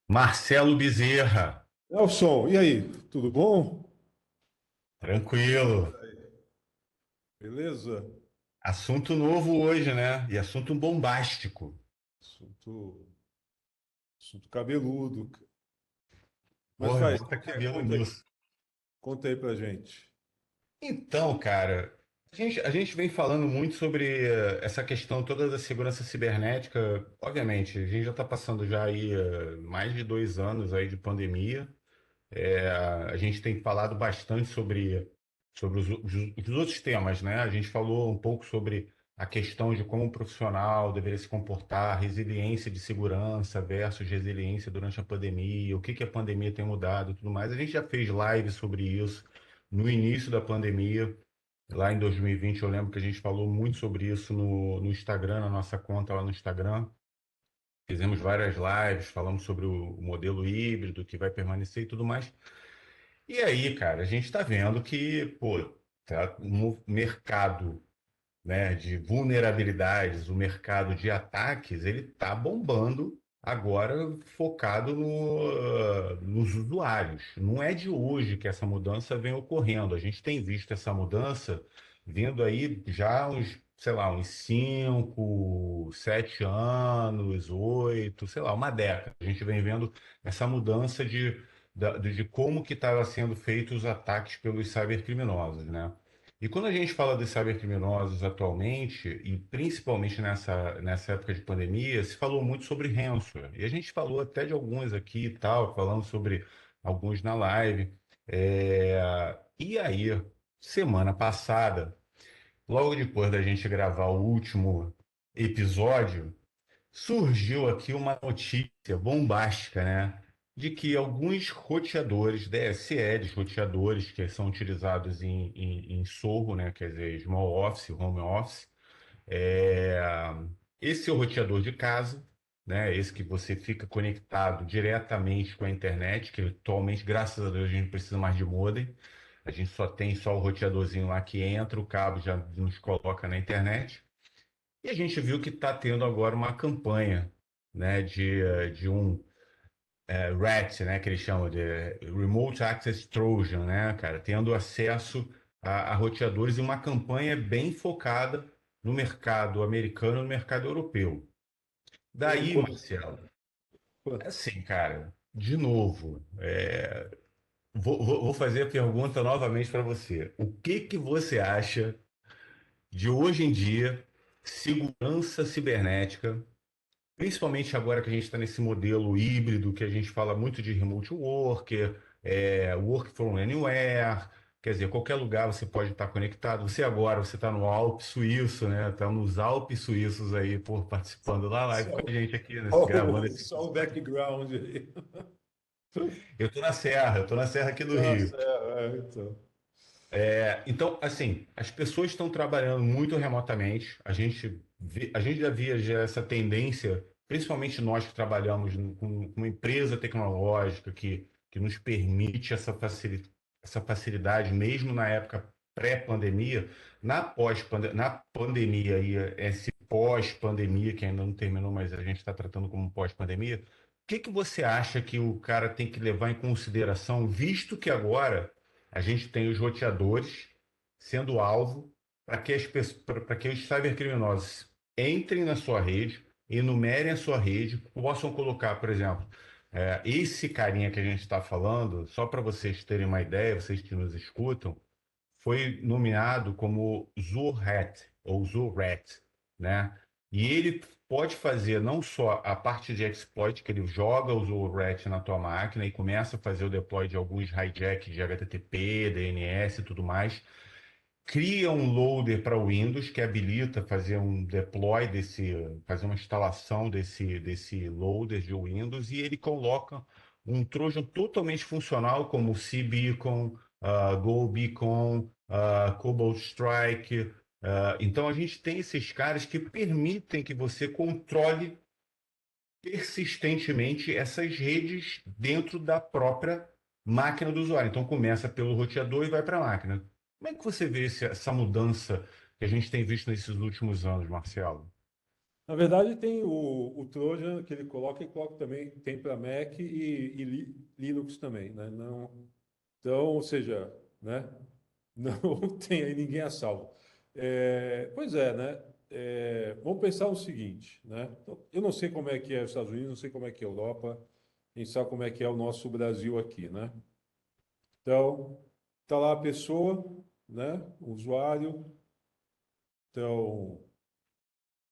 Marcelo Bezerra, Nelson, e aí? Tudo bom? tranquilo. Beleza? Assunto novo hoje, né? E assunto bombástico. Assunto, assunto cabeludo. Mas Porra, faz, bota cabelo conta aí, nisso. conta aí pra gente. Então, cara, a gente vem falando muito sobre essa questão toda da segurança cibernética. Obviamente, a gente já está passando já aí mais de 2 anos aí de pandemia. A gente tem falado bastante sobre os outros temas, né? A gente falou um pouco sobre a questão de como um profissional deveria se comportar, resiliência de segurança versus resiliência durante a pandemia, o que que a pandemia tem mudado e tudo mais. A gente já fez live sobre isso no início da pandemia, lá em 2020. Eu lembro que a gente falou muito sobre isso no Instagram, na nossa conta lá no Instagram. Fizemos várias lives, falamos sobre o modelo híbrido que vai permanecer e tudo mais. E aí, cara, a gente está vendo que, pô, tá, o mercado, né, de vulnerabilidades, o mercado de ataques, ele tá bombando agora focado nos usuários. Não é de hoje que essa mudança vem ocorrendo. A gente tem visto essa mudança vindo aí já há uns, sei lá, uns 5, 7 anos, 8, sei lá, uma década. A gente vem vendo essa mudança de como que estavam sendo feitos os ataques pelos cybercriminosos, né? E quando a gente fala dos cybercriminosos atualmente, e principalmente nessa época de pandemia, se falou muito sobre ransomware. E a gente falou até de alguns aqui e tal, falando sobre alguns na live. E aí, semana passada, logo depois da gente gravar o último episódio, surgiu aqui uma notícia bombástica, né? De que alguns roteadores, DSLs, roteadores que são utilizados em Sorro, né? Quer dizer, small office, home office, é, esse é o roteador de casa, né? Esse que você fica conectado diretamente com a internet, que atualmente, graças a Deus, a gente não precisa mais de modem. A gente só tem só o roteadorzinho lá que entra, o cabo já nos coloca na internet. E a gente viu que está tendo agora uma campanha, né, de um RAT, né, que eles chamam de Remote Access Trojan, né, cara, tendo acesso a roteadores e uma campanha bem focada no mercado americano e no mercado europeu. Pô, Daí, Marcelo, assim, cara, de novo, vou fazer a pergunta novamente para você. O que que você acha de hoje em dia segurança cibernética? Principalmente agora que a gente está nesse modelo híbrido, que a gente fala muito de remote work, work from anywhere, quer dizer, qualquer lugar você pode estar conectado. Você está no Alpes Suíço, né? Está nos Alpes Suíços aí, por participando da live com a só, gente aqui, né? Gravando só, esse. só o background aí. Eu tô na Serra aqui do Rio. Nossa, então. Então, assim, as pessoas estão trabalhando muito remotamente. A gente já via já essa tendência, principalmente nós que trabalhamos com uma empresa tecnológica que nos permite essa facilidade, mesmo na época pré-pandemia, na pandemia e esse pós-pandemia, que ainda não terminou, mas a gente está tratando como pós-pandemia. O que que você acha que o cara tem que levar em consideração, visto que agora a gente tem os roteadores sendo alvo para que os cybercriminosos entrem na sua rede, enumerem a sua rede, possam colocar, por exemplo, esse carinha que a gente está falando, só para vocês terem uma ideia, vocês que nos escutam, foi nomeado como Zurhat ou Zurrat, né? E ele pode fazer não só a parte de exploit, que ele joga o Zurrat na tua máquina e começa a fazer o deploy de alguns hijack de HTTP, DNS e tudo mais, cria um loader para o Windows que habilita fazer um deploy fazer uma instalação desse loader de Windows e ele coloca um Trojan totalmente funcional como o Cbeacon, GoBeacon, Cobalt Strike. Então a gente tem esses caras que permitem que você controle persistentemente essas redes dentro da própria máquina do usuário. Então começa pelo roteador e vai para a máquina. Como é que você vê essa mudança que a gente tem visto nesses últimos anos, Marcelo? Na verdade, tem o Trojan que ele coloca também, tem para Mac Linux também, né? Não, então, ou seja, né? Não tem aí ninguém a salvo. Pois é, né? Vamos pensar o seguinte, né? Então, eu não sei como é que é os Estados Unidos, não sei como é que é a Europa, quem sabe como é que é o nosso Brasil aqui, né? Então, tá lá a pessoa, né? O usuário, então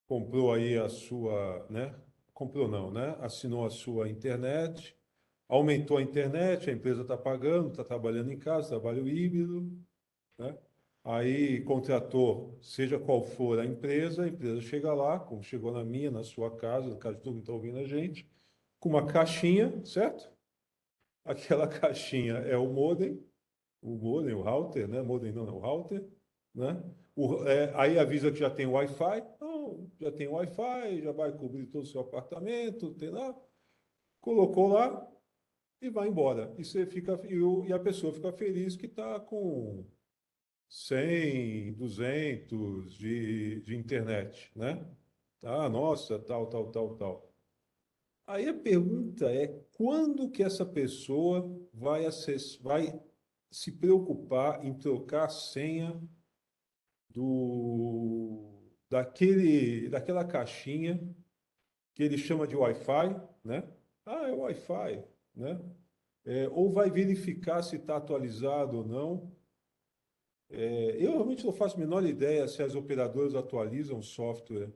comprou aí a sua, né? Comprou não, né? Assinou a sua internet, aumentou a internet, a empresa está pagando, está trabalhando em casa, trabalho híbrido, né? Aí contratou, seja qual for a empresa chega lá, como chegou na minha, na sua casa, no caso de todo mundo está ouvindo a gente, com uma caixinha, certo? Aquela caixinha é o modem, o router, né? Modem não, é o router, né? Aí avisa que já tem Wi-Fi, não, já tem Wi-Fi, já vai cobrir todo o seu apartamento, tem lá, colocou lá e vai embora. E você fica, e a pessoa fica feliz que está com 100, 200 de internet, né? Ah, nossa, tal, tal, tal, tal. Aí a pergunta é quando que essa pessoa vai se preocupar em trocar a senha daquela caixinha que ele chama de Wi-Fi, né? Ah, é Wi-Fi, né? Ou vai verificar se está atualizado ou não. Eu realmente não faço a menor ideia se as operadoras atualizam o software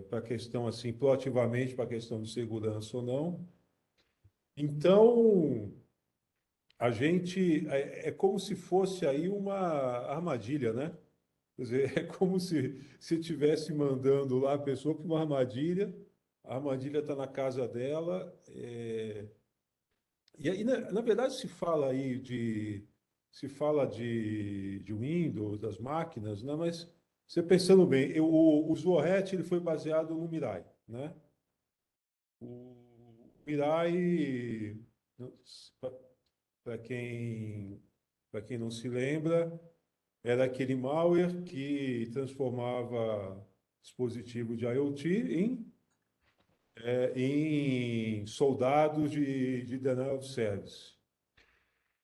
para a questão assim, proativamente para a questão de segurança ou não. Então, a gente é como se fosse aí uma armadilha, né? Quer dizer, é como se estivesse mandando lá a pessoa para uma armadilha, a armadilha está na casa dela, e aí, na verdade, se fala de Windows, das máquinas, né? Mas você pensando bem, o Zorret ele foi baseado no Mirai, né? O Mirai, para quem, para quem não se lembra, era aquele malware que transformava dispositivo de IoT em soldados de denial of service.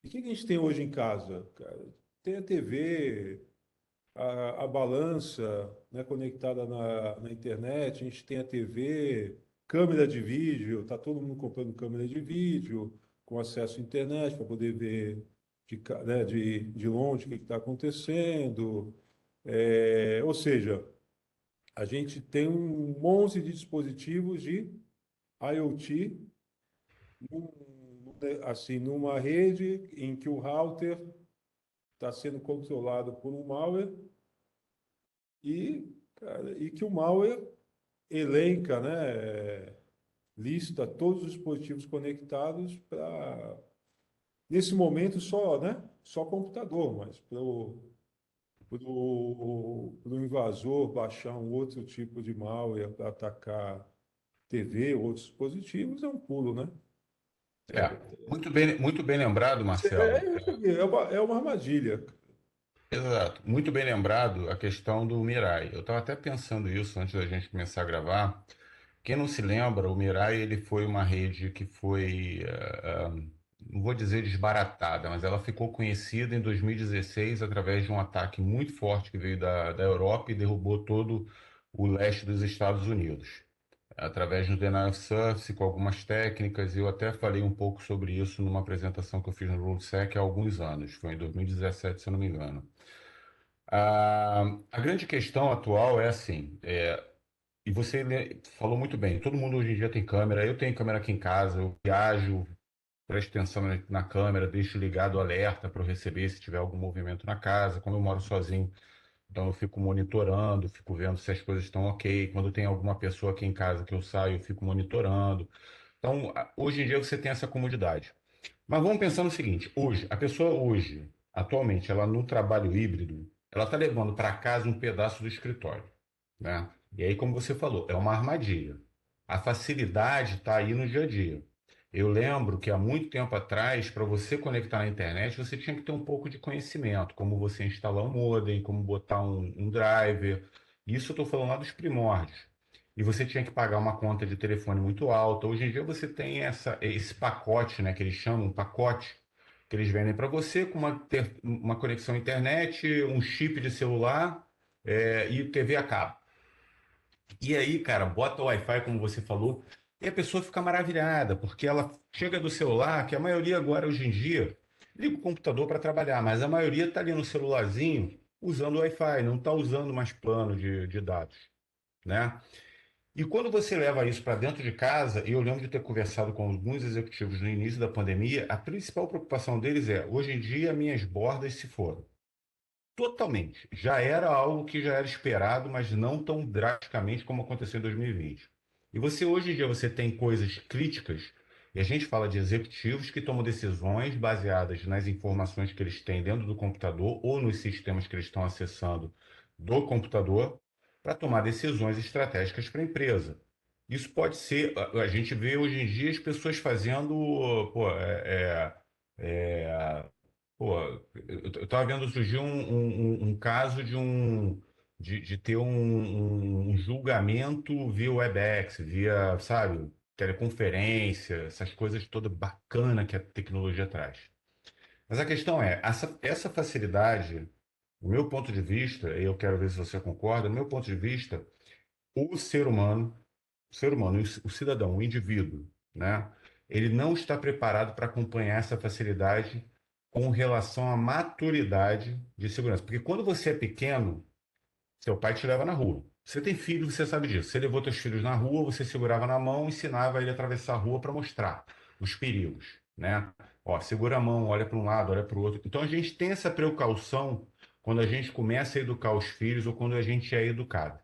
E o que a gente tem hoje em casa, cara? Tem a TV, a balança, né, conectada na internet, a gente tem a TV, câmera de vídeo, está todo mundo comprando câmera de vídeo, com acesso à internet para poder ver de longe o que está acontecendo. Ou seja, a gente tem um monte de dispositivos de IoT, assim, numa rede em que o router está sendo controlado por um malware e que o malware elenca, né, lista todos os dispositivos conectados para, nesse momento, só computador, mas para o invasor baixar um outro tipo de malware para atacar TV ou outros dispositivos, é um pulo, né? É, muito bem lembrado, Marcelo. É uma armadilha. Exato, muito bem lembrado a questão do Mirai. Eu estava até pensando isso antes da gente começar a gravar. Quem não se lembra, o Mirai ele foi uma rede que foi, não vou dizer desbaratada, mas ela ficou conhecida em 2016 através de um ataque muito forte que veio da Europa e derrubou todo o leste dos Estados Unidos, através do denial of service, com algumas técnicas. Eu até falei um pouco sobre isso numa apresentação que eu fiz no RoadSec há alguns anos, foi em 2017, se eu não me engano. A grande questão atual é assim, e você falou muito bem, todo mundo hoje em dia tem câmera, eu tenho câmera aqui em casa, eu viajo, presto atenção na câmera, deixo ligado o alerta para eu receber se tiver algum movimento na casa. Como eu moro sozinho, então eu fico monitorando, fico vendo se as coisas estão ok. Quando tem alguma pessoa aqui em casa que eu saio, eu fico monitorando. Então, hoje em dia você tem essa comodidade. Mas vamos pensar no seguinte, a pessoa hoje, atualmente, ela no trabalho híbrido, ela está levando para casa um pedaço do escritório, né? E aí, como você falou, é uma armadilha. A facilidade está aí no dia a dia. Eu lembro que há muito tempo atrás, para você conectar na internet, você tinha que ter um pouco de conhecimento, como você instalar um modem, como botar um driver. Isso eu estou falando lá dos primórdios. E você tinha que pagar uma conta de telefone muito alta. Hoje em dia você tem esse pacote, né, que eles chamam, um pacote, que eles vendem para você com uma conexão à internet, um chip de celular, e TV a cabo. E aí, cara, bota o Wi-Fi, como você falou, e a pessoa fica maravilhada, porque ela chega do celular, que a maioria agora, hoje em dia, liga o computador para trabalhar, mas a maioria está ali no celularzinho usando o Wi-Fi, não está usando mais plano de dados, né? E quando você leva isso para dentro de casa, e eu lembro de ter conversado com alguns executivos no início da pandemia, a principal preocupação deles é: hoje em dia minhas bordas se foram. Totalmente. Já era algo que já era esperado, mas não tão drasticamente como aconteceu em 2020. E você hoje em dia você tem coisas críticas, e a gente fala de executivos que tomam decisões baseadas nas informações que eles têm dentro do computador ou nos sistemas que eles estão acessando do computador para tomar decisões estratégicas para a empresa. Isso pode ser, a gente vê hoje em dia as pessoas fazendo, pô, é, pô, eu tava vendo surgir um caso de ter um julgamento via Webex, via, sabe, teleconferência, essas coisas todas bacana que a tecnologia traz. Mas a questão é, essa facilidade, do meu ponto de vista, e eu quero ver se você concorda, do meu ponto de vista, o ser humano, o cidadão, o indivíduo, né? Ele não está preparado para acompanhar essa facilidade com relação à maturidade de segurança. Porque quando você é pequeno, seu pai te leva na rua. Você tem filho, você sabe disso. Você levou seus filhos na rua, você segurava na mão, ensinava ele a atravessar a rua para mostrar os perigos, né? Ó, segura a mão, olha para um lado, olha para o outro. Então a gente tem essa precaução quando a gente começa a educar os filhos ou quando a gente é educado.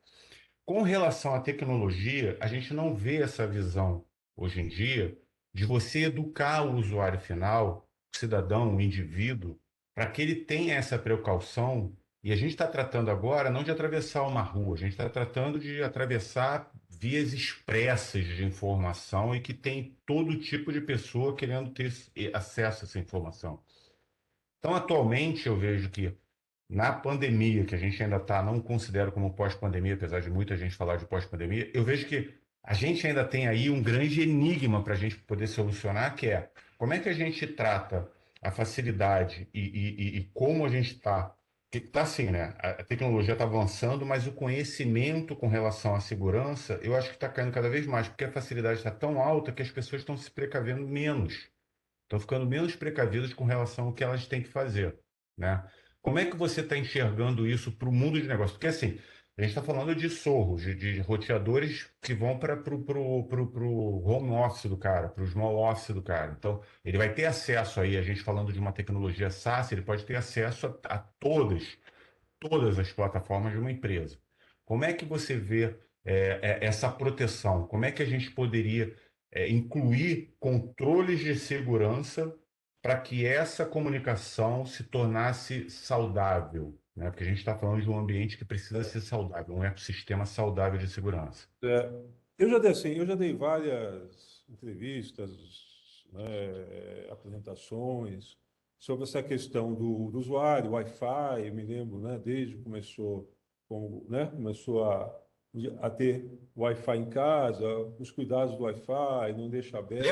Com relação à tecnologia, a gente não vê essa visão hoje em dia de você educar o usuário final, o cidadão, o indivíduo, para que ele tenha essa precaução. E a gente está tratando agora não de atravessar uma rua, a gente está tratando de atravessar vias expressas de informação e que tem todo tipo de pessoa querendo ter acesso a essa informação. Então, atualmente, eu vejo que na pandemia, que a gente ainda está, não considero como pós-pandemia, apesar de muita gente falar de pós-pandemia, eu vejo que a gente ainda tem aí um grande enigma para a gente poder solucionar, que é como é que a gente trata a facilidade e como a gente está. Que está assim, né? A tecnologia está avançando, mas o conhecimento com relação à segurança, eu acho que está caindo cada vez mais, porque a facilidade está tão alta que as pessoas estão se precavendo menos. Estão ficando menos precavidas com relação ao que elas têm que fazer, né? Como é que você está enxergando isso para o mundo de negócios? Porque assim, a gente está falando de sorros, de roteadores que vão para o home office do cara, para o small office do cara. Então, ele vai ter acesso aí, a gente falando de uma tecnologia SaaS, ele pode ter acesso a todas as plataformas de uma empresa. Como é que você vê essa proteção? Como é que a gente poderia incluir controles de segurança para que essa comunicação se tornasse saudável? Né? Porque a gente está falando de um ambiente que precisa ser saudável, um ecossistema saudável de segurança. É, eu já dei várias entrevistas, né, apresentações sobre essa questão do usuário, Wi-Fi. Eu me lembro, né, desde que começou, começou a ter Wi-Fi em casa, os cuidados do Wi-Fi, não deixa aberto.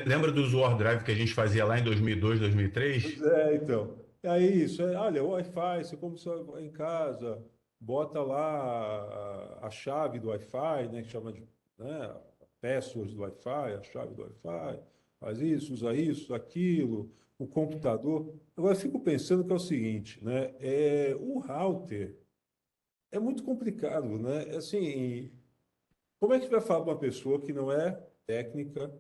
Lembra do Zoar Drive que a gente fazia lá em 2002, 2003? Pois é, então. É isso. Olha, o Wi-Fi, você como você vai em casa, bota lá a chave do Wi-Fi, né, que chama de, né, password do Wi-Fi, a chave do Wi-Fi, faz isso, aquilo, o computador. Agora, eu fico pensando que é o seguinte, né, o router é muito complicado, né? Assim, como é que vai falar para uma pessoa que não é técnica?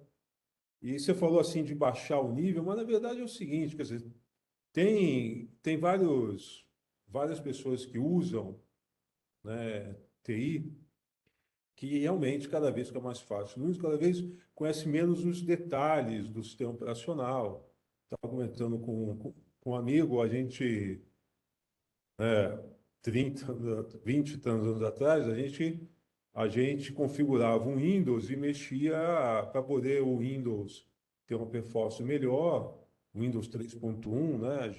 E você falou assim de baixar o nível, mas na verdade é o seguinte, quer dizer, tem várias pessoas que usam, né, TI, que realmente cada vez fica mais fácil. Muitos cada vez conhece menos os detalhes do sistema operacional. Estava comentando com um amigo, a gente, né, 30, 20 e tantos anos atrás, a gente configurava um Windows e mexia para poder o Windows ter uma performance melhor, Windows 3.1, né?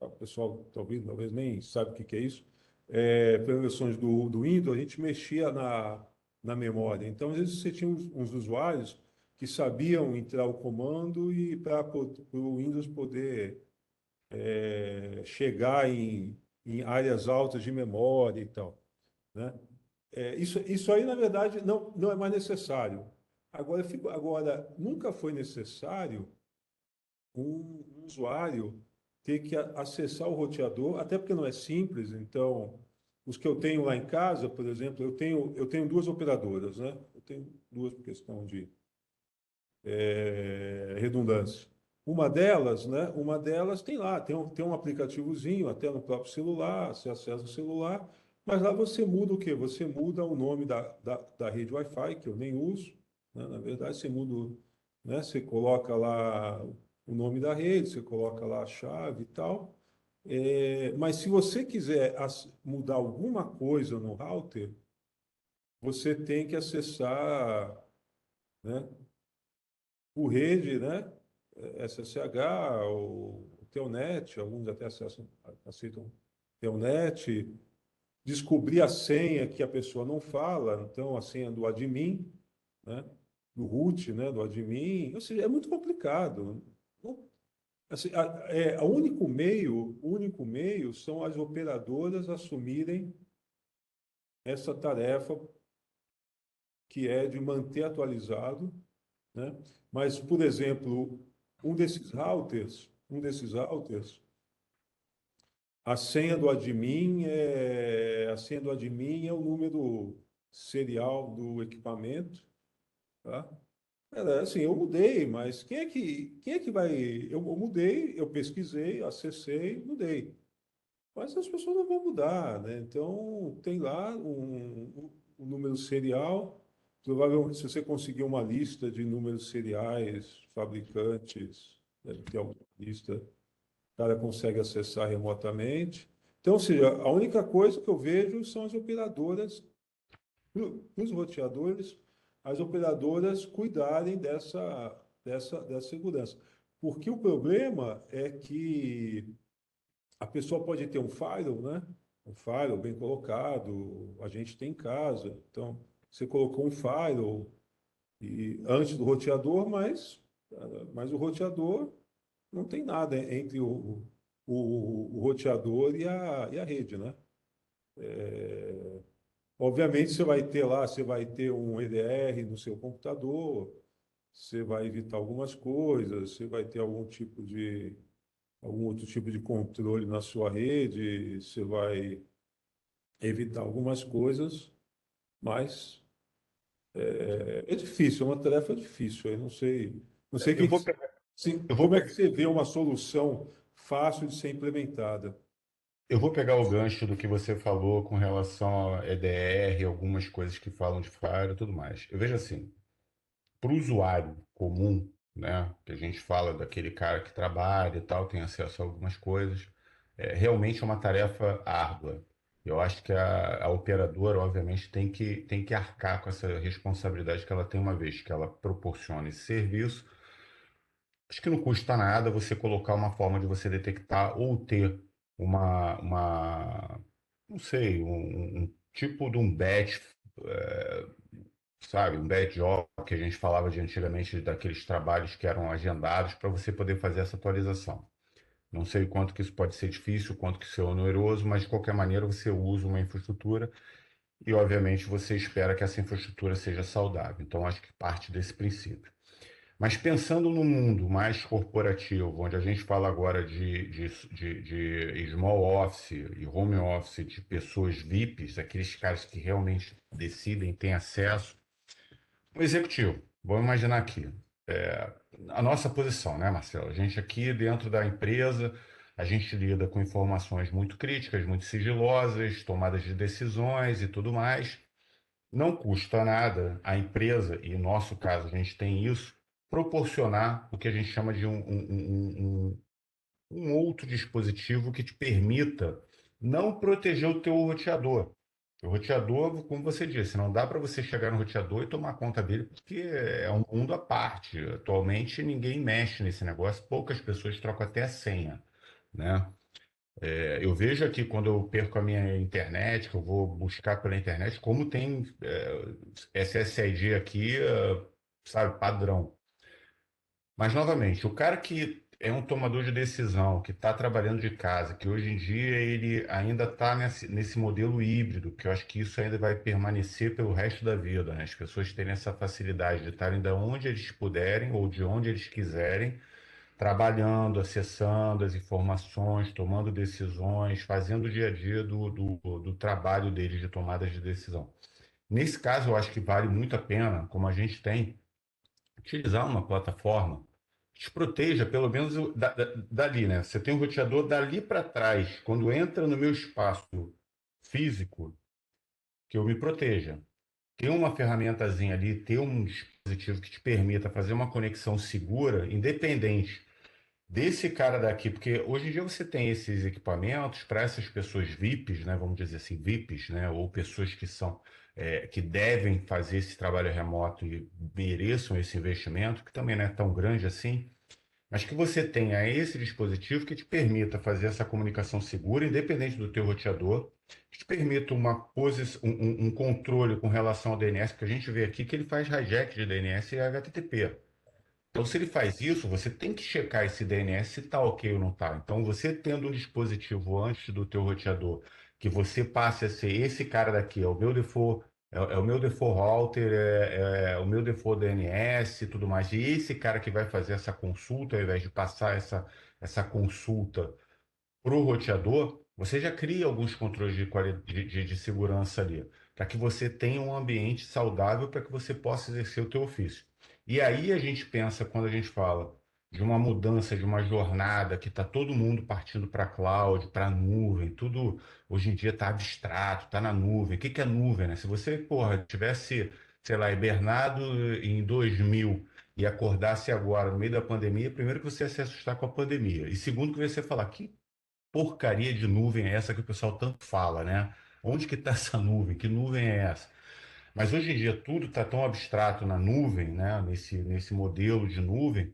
O pessoal talvez nem sabe o que que é isso. pelas versões do Windows, a gente mexia na memória. Então, às vezes, você tinha uns usuários que sabiam entrar o comando e para o Windows poder chegar em áreas altas de memória e tal, né? Isso aí, na verdade, não é mais necessário. Agora, nunca foi necessário um usuário ter que acessar o roteador, até porque não é simples. Então, os que eu tenho lá em casa, por exemplo, eu tenho duas operadoras, né? Eu tenho duas por questão de redundância. Uma delas tem lá, tem um aplicativozinho até no próprio celular, você acessa o celular, mas lá você muda o quê? Você muda o nome da rede Wi-Fi, que eu nem uso, né? Na verdade, você muda, né? Você coloca lá o nome da rede, você coloca lá a chave e tal. Mas se você quiser mudar alguma coisa no router, você tem que acessar, né? Por rede, né? SSH, o Telnet, alguns até aceitam Telnet, descobrir a senha que a pessoa não fala, então a senha do admin, né? Do root, né? Do admin, ou seja, é muito complicado. Assim, o único meio são as operadoras assumirem essa tarefa que é de manter atualizado, né? Mas, por exemplo, um desses routers, a senha do admin é o número serial do equipamento, tá? Cara, assim, eu mudei, mas quem é que vai? Eu mudei, eu pesquisei, acessei, mudei. Mas as pessoas não vão mudar, né? Então, tem lá um número serial. Provavelmente, se você conseguir uma lista de números seriais, fabricantes, deve ter alguma lista, o cara consegue acessar remotamente. Então, ou seja, a única coisa que eu vejo são as operadoras, os roteadores, as operadoras cuidarem dessa segurança. Porque o problema é que a pessoa pode ter um firewall, né? Um firewall bem colocado, a gente tem em casa. Então, você colocou um firewall antes do roteador, mas o roteador não tem nada entre o roteador e a rede, né? Obviamente, você vai ter um EDR no seu computador, você vai evitar algumas coisas, você vai ter algum outro tipo de controle na sua rede, você vai evitar algumas coisas, mas é difícil, é uma tarefa difícil. Eu não sei Eu vou, pe- sim, eu vou, como é que pe- você vê uma solução fácil de ser implementada. eu vou pegar o gancho do que você falou com relação a EDR, algumas coisas que falam de firewall e tudo mais. Eu vejo assim, para o usuário comum, né, que a gente fala daquele cara que trabalha e tal, tem acesso a algumas coisas, realmente é uma tarefa árdua. Eu acho que a operadora, obviamente, tem que arcar com essa responsabilidade que ela tem uma vez que ela proporciona esse serviço. Acho que não custa nada você colocar uma forma de você detectar ou ter não sei, um tipo de um batch, eh, sabe, um bad job que a gente falava de antigamente, daqueles trabalhos que eram agendados para você poder fazer essa atualização. Não sei o quanto que isso pode ser difícil, o quanto que isso é oneroso, mas de qualquer maneira você usa uma infraestrutura e, obviamente, você espera que essa infraestrutura seja saudável. Então, acho que parte desse princípio. Mas pensando no mundo mais corporativo, onde a gente fala agora de small office e home office, de pessoas VIPs, aqueles caras que realmente decidem, têm acesso, o executivo, vamos imaginar aqui, a nossa posição, né, Marcelo? A gente aqui dentro da empresa, a gente lida com informações muito críticas, muito sigilosas, tomadas de decisões e tudo mais. Não custa nada a empresa, e no nosso caso a gente tem isso, proporcionar o que a gente chama de um outro dispositivo que te permita não proteger o teu roteador. O roteador, como você disse, não dá para você chegar no roteador e tomar conta dele, porque é um mundo à parte. Atualmente ninguém mexe nesse negócio, poucas pessoas trocam até a senha, né? Eu vejo aqui quando eu perco a minha internet, que eu vou buscar pela internet, como tem SSID aqui, sabe, padrão. Mas, novamente, o cara que é um tomador de decisão, que está trabalhando de casa, que hoje em dia ele ainda está nesse modelo híbrido, que eu acho que isso ainda vai permanecer pelo resto da vida, né? As pessoas terem essa facilidade de estarem de onde eles puderem ou de onde eles quiserem, trabalhando, acessando as informações, tomando decisões, fazendo o dia a dia do trabalho deles de tomada de decisão. Nesse caso, eu acho que vale muito a pena, como a gente tem, utilizar uma plataforma que te proteja, pelo menos dali, né? Você tem um roteador dali para trás, quando entra no meu espaço físico, que eu me proteja. Ter uma ferramentazinha ali, ter um dispositivo que te permita fazer uma conexão segura, independente desse cara daqui, porque hoje em dia você tem esses equipamentos para essas pessoas VIPs, né? Vamos dizer assim, VIPs, né? Ou pessoas que são que devem fazer esse trabalho remoto e mereçam esse investimento, que também não é tão grande assim, mas que você tenha esse dispositivo que te permita fazer essa comunicação segura, independente do teu roteador, que te permita um controle com relação ao DNS, porque a gente vê aqui que ele faz hijack de DNS e HTTP. Então, se ele faz isso, você tem que checar esse DNS se está ok ou não está. Então, você tendo um dispositivo antes do teu roteador, que você passe a ser esse cara daqui, é o meu default, é o meu default router, é o meu default DNS e tudo mais. E esse cara que vai fazer essa consulta, ao invés de passar essa consulta para o roteador, você já cria alguns controles de segurança ali, para que você tenha um ambiente saudável para que você possa exercer o teu ofício. E aí a gente pensa, quando a gente fala de uma mudança, de uma jornada, que está todo mundo partindo para a cloud, para a nuvem, tudo hoje em dia está abstrato, está na nuvem. O que que é nuvem, né? Se você, porra, tivesse, sei lá, hibernado em 2000 e acordasse agora, no meio da pandemia, primeiro que você ia se assustar com a pandemia. E segundo que você ia falar, que porcaria de nuvem é essa que o pessoal tanto fala, né? Onde que está essa nuvem? Que nuvem é essa? Mas hoje em dia tudo está tão abstrato na nuvem, né? Nesse modelo de nuvem,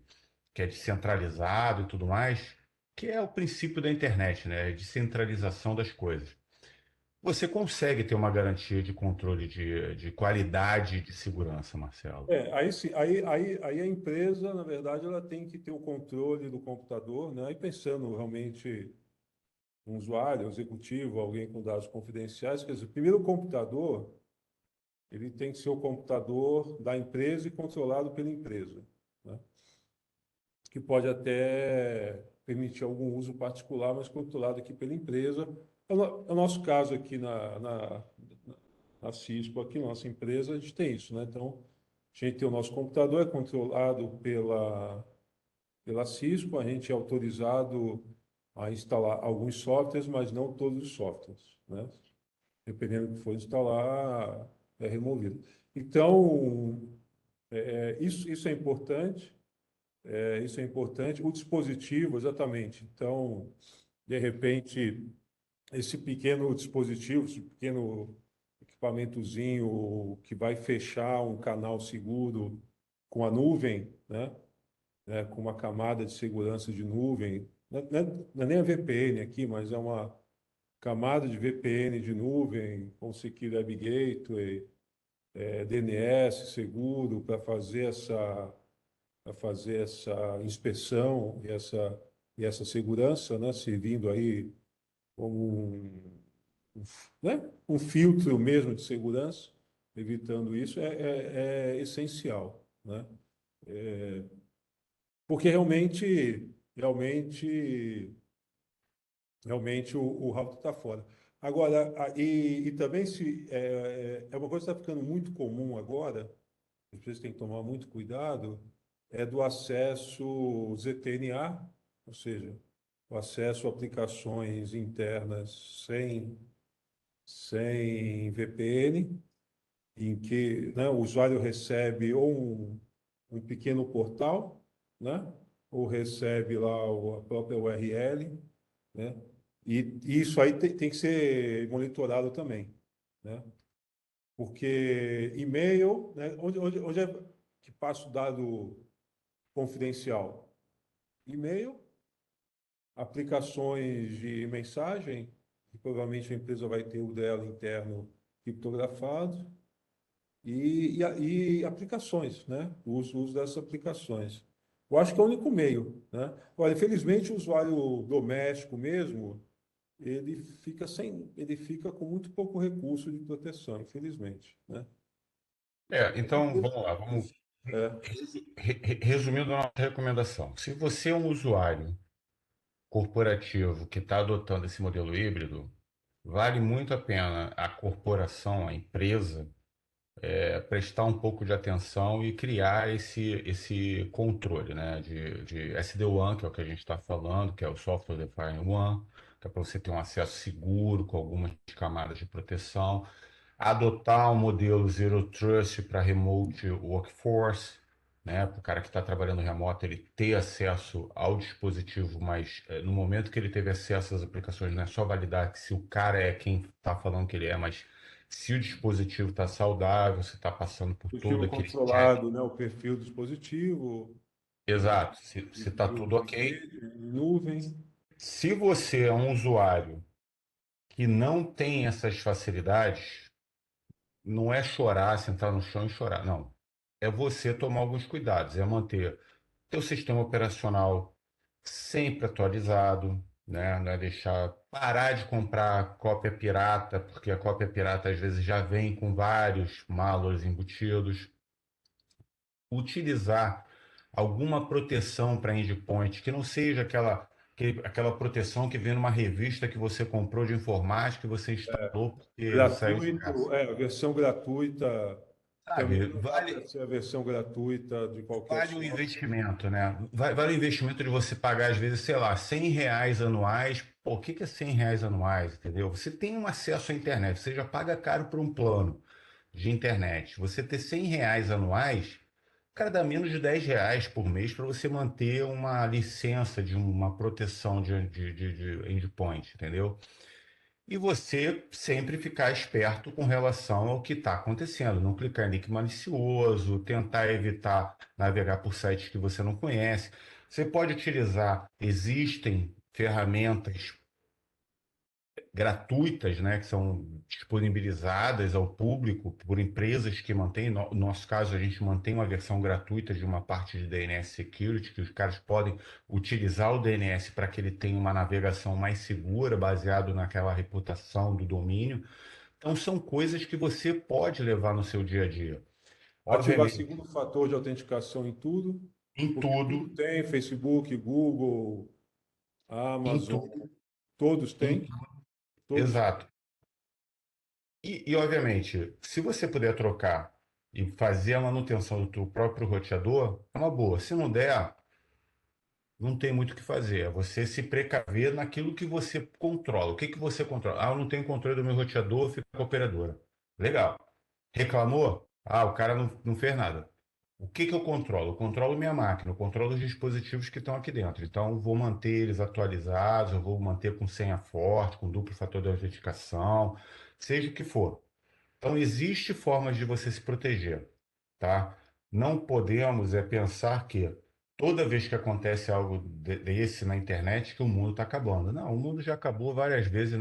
que é descentralizado e tudo mais, que é o princípio da internet, né? A descentralização das coisas. Você consegue ter uma garantia de controle de qualidade e de segurança, Marcelo. Aí, sim, aí a empresa, na verdade, ela tem que ter o controle do computador, né? E pensando realmente um usuário, um executivo, alguém com dados confidenciais, quer dizer, primeiro o computador, ele tem que ser o computador da empresa e controlado pela empresa, né? Que pode até permitir algum uso particular, mas controlado aqui pela empresa. É o nosso caso aqui na Cisco, aqui na nossa empresa, a gente tem isso, né? Então, a gente tem o nosso computador, é controlado pela Cisco, a gente é autorizado a instalar alguns softwares, mas não todos os softwares, né? Dependendo do que for instalar, é removido. Então, isso é importante. Isso é importante. O dispositivo, exatamente. Então, de repente, esse pequeno dispositivo, esse pequeno equipamentozinho que vai fechar um canal seguro com a nuvem, né? Com uma camada de segurança de nuvem, não é nem a VPN aqui, mas é uma camada de VPN de nuvem com Secure Web Gateway, DNS seguro para fazer essa inspeção e essa segurança, né, servindo aí como um filtro mesmo de segurança, evitando isso, é essencial, né? Porque realmente o router está fora. Agora, e também é uma coisa que está ficando muito comum agora, as pessoas têm que tomar muito cuidado, é do acesso ZTNA, ou seja, o acesso a aplicações internas sem VPN, em que, né, o usuário recebe ou um pequeno portal, né, ou recebe lá a própria URL, né, e isso aí tem que ser monitorado também, né? Porque e-mail, né, onde é que passa o dado confidencial? E-mail, aplicações de mensagem, que provavelmente a empresa vai ter o dela interno criptografado, e aplicações, né? O uso dessas aplicações. Eu acho que é o único meio, né? Olha, infelizmente, o usuário doméstico mesmo, ele fica com muito pouco recurso de proteção, infelizmente, né? Então, vamos lá, vamos É, resumindo a nossa recomendação. Se você é um usuário corporativo que está adotando esse modelo híbrido, vale muito a pena a corporação, a empresa, prestar um pouco de atenção e criar esse controle, né, de SD-WAN, que é o que a gente está falando, que é o Software Defined WAN, que é para você ter um acesso seguro com algumas camadas de proteção, adotar um modelo Zero Trust para remote workforce, né, para o cara que está trabalhando remoto ele ter acesso ao dispositivo, mas no momento que ele teve acesso às aplicações, não é só validar que se o cara é quem está falando que ele é, mas se o dispositivo está saudável, você está passando por todo dispositivo aquele check. controlado, né? O perfil do dispositivo, Exato, se está tudo em ok. rede, em nuvem. Se você é um usuário que não tem essas facilidades, não é chorar, sentar no chão e chorar, não. É você tomar alguns cuidados, é manter teu sistema operacional sempre atualizado, né? Não é deixar parar de comprar cópia pirata, porque a cópia pirata às vezes já vem com vários malwares embutidos. Utilizar alguma proteção para endpoint, que não seja aquela proteção que vem numa revista que você comprou de informática que você instalou porque saiu de graça. Gratuito, a versão gratuita também Sabe, não dá para ser a versão gratuita de qualquer vale o software. investimento, né? Vale o investimento de você pagar, às vezes, sei lá, R$ 100 anuais. Pô, o que que é R$ 100 anuais, entendeu? Você tem um acesso à internet, você já paga caro por um plano de internet. Você ter R$ 100 anuais, cara, dá menos de R$ 10 por mês para você manter uma licença de uma proteção de endpoint, entendeu? E você sempre ficar esperto com relação ao que está acontecendo, não clicar em link malicioso, tentar evitar navegar por sites que você não conhece. Você pode utilizar, existem ferramentas gratuitas, né, que são disponibilizadas ao público por empresas que mantêm. No nosso caso, a gente mantém uma versão gratuita de uma parte de DNS Security, que os caras podem utilizar o DNS para que ele tenha uma navegação mais segura, baseado naquela reputação do domínio. Então, são coisas que você pode levar no seu dia a dia. Ativar Obviamente, segundo fator de autenticação em tudo, em porque tudo tudo, tem, Facebook, Google, em Amazon, tudo, todos em têm, tudo. todos. Exato. Obviamente, se você puder trocar e fazer a manutenção do teu próprio roteador, é uma boa. Se não der, não tem muito o que fazer. É você se precaver naquilo que você controla. O que que você controla? Ah, eu não tenho controle do meu roteador, fica com a operadora. Legal. Reclamou? Ah, o cara não fez nada. O que que eu controlo? Eu controlo minha máquina, eu controlo os dispositivos que estão aqui dentro. Então, eu vou manter eles atualizados, eu vou manter com senha forte, com duplo fator de autenticação, seja o que for. Então, existe formas de você se proteger, tá? Não podemos pensar que toda vez que acontece algo desse na internet que o mundo está acabando. Não, o mundo já acabou várias vezes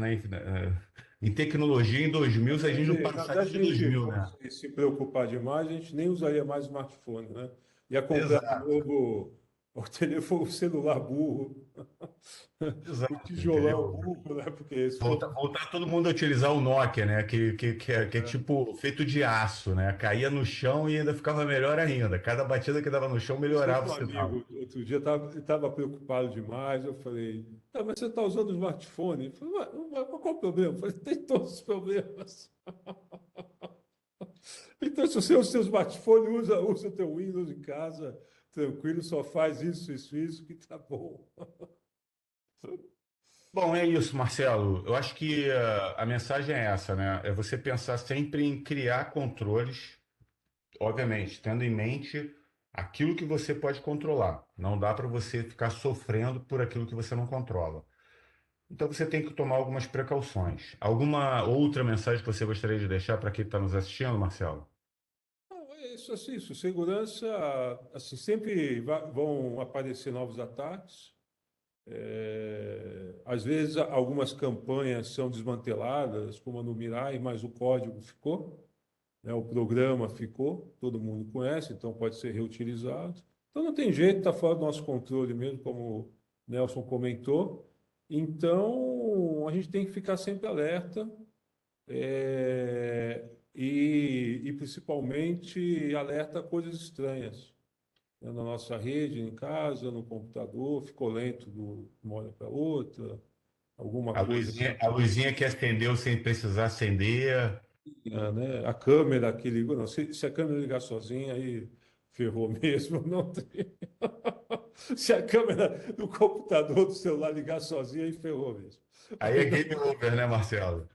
em tecnologia. Em 2000, se a gente não Na passaria verdade, se de a gente 2000, né? fosse se preocupar demais, a gente nem usaria mais smartphone, né? Ia comprar de Exato, novo o telefone, o celular burro, o exato, tijolão entendeu? burro, né? Porque se for. Voltar todo mundo a utilizar o Nokia, né? Que é tipo feito de aço, né? Caía no chão e ainda ficava melhor ainda. Cada batida que dava no chão Eu sei melhorava que o um sinal. amigo, outro dia, estava preocupado demais. Eu falei, "Ah, mas você está usando o smartphone?" Ele falou, qual o problema? Eu falei, tem todos os problemas. Então, se você usa o seu smartphone, usa o teu Windows em casa, tranquilo, só faz isso, que tá bom. Bom, é isso, Marcelo. Eu acho que a mensagem é essa, né? É você pensar sempre em criar controles, obviamente, tendo em mente aquilo que você pode controlar. Não dá para você ficar sofrendo por aquilo que você não controla. Então você tem que tomar algumas precauções. Alguma outra mensagem que você gostaria de deixar para quem está nos assistindo, Marcelo? Não, é isso, assim, isso. Segurança, assim, sempre vão aparecer novos ataques. Às vezes, algumas campanhas são desmanteladas, como a no Mirai, mas o código ficou, né? O programa ficou, todo mundo conhece, então pode ser reutilizado. Então não tem jeito, está fora do nosso controle mesmo, como o Nelson comentou. Então a gente tem que ficar sempre alerta e principalmente alerta a coisas estranhas, né? Na nossa rede, em casa, no computador, ficou lento de uma hora para outra, alguma coisa A luzinha que acendeu sem precisar acender. né? A câmera que ligou, não, se a câmera ligar sozinha, aí ferrou mesmo, não tem. Se a câmera do computador do celular ligar sozinha, aí ferrou mesmo. Aí é Aí não. game over, né, Marcelo?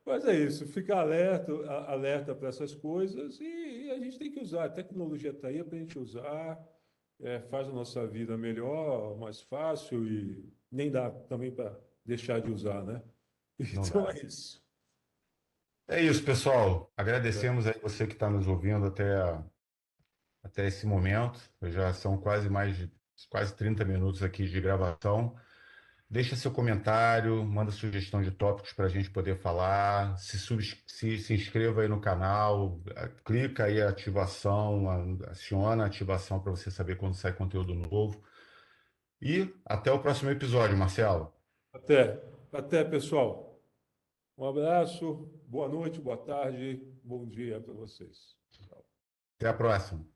Mas é isso, ficar alerta, alerta para essas coisas e a gente tem que usar. A tecnologia está aí para a gente usar, faz a nossa vida melhor, mais fácil e nem dá também para deixar de usar, né? Não Então dá. é isso. É isso, pessoal. É. Agradecemos aí você que está nos ouvindo até esse momento. Já são quase 30 minutos aqui de gravação. Deixa seu comentário, manda sugestão de tópicos para a gente poder falar. Se inscreva aí no canal, clica aí a ativação, aciona a ativação para você saber quando sai conteúdo novo. E até o próximo episódio, Marcelo. Até, pessoal. Um abraço, boa noite, boa tarde, bom dia para vocês. Até a próxima.